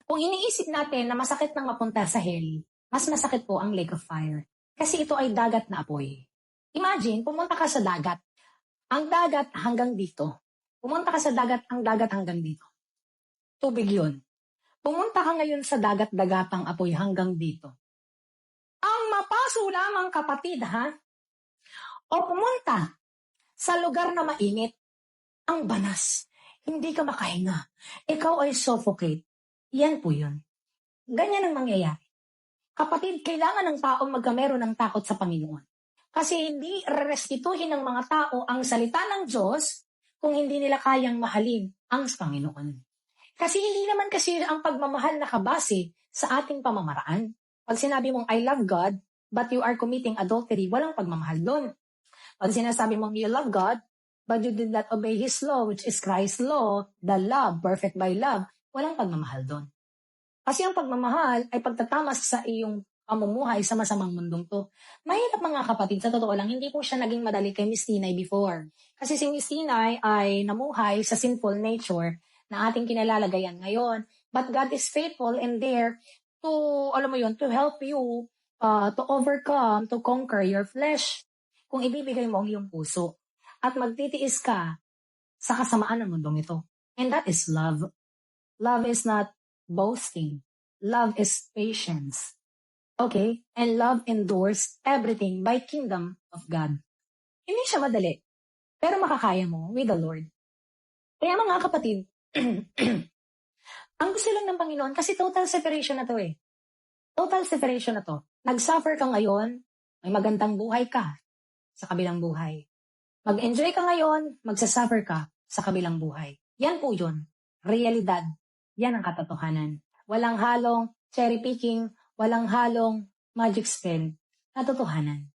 Kung iniisip natin na masakit nang mapunta sa hell, mas masakit po ang lake of fire. Kasi ito ay dagat na apoy. Imagine, pumunta ka sa dagat. Ang dagat hanggang dito. Pumunta ka sa dagat, ang dagat hanggang dito. Tubig yun. Pumunta ka ngayon sa dagat-dagatang apoy hanggang dito. Ang mapaso lamang kapatid, ha? O pumunta sa lugar na mainit, ang banas. Hindi ka makahinga. Ikaw ay suffocate. Yan po yun. Ganyan ang mangyayari. Kapatid, kailangan ng tao magkameron ng takot sa Panginoon. Kasi hindi restituhin ng mga tao ang salita ng Diyos kung hindi nila kayang mahalin ang Panginoon. Kasi hindi naman kasi ang pagmamahal nakabase sa ating pamamaraan. Pag sinabi mong I love God, but you are committing adultery, walang pagmamahal doon. Pag sinasabi mong you love God, but you did not obey His law, which is Christ's law, the love, perfect by love, walang pagmamahal doon. Kasi ang pagmamahal ay pagtatamas sa iyong pamumuhay sa masamang mundong to. Mahirap mga kapatid, sa totoo lang, hindi po siya naging madali kay Miss Tinay before. Kasi si Miss Tinay ay namuhay sa sinful nature na ating kinalalagayan ngayon. But God is faithful and there to, alam mo yun, to help you to overcome, to conquer your flesh. Kung ibibigay mo ang iyong puso at magtitiis ka sa kasamaan ng mundong ito. And that is love. Love is not boasting. Love is patience. Okay? And love endures everything by kingdom of God. Hindi siya madali. Pero makakaya mo with the Lord. Kaya mga kapatid, ang gusto lang ng Panginoon, kasi total separation na to eh. Total separation na to. Nag-suffer ka ngayon, may magandang buhay ka sa kabilang buhay. Mag-enjoy ka ngayon, magsasuffer ka sa kabilang buhay. Yan po yun. Realidad. Yan ang katotohanan. Walang halong cherry picking, walang halong magic spell. Katotohanan.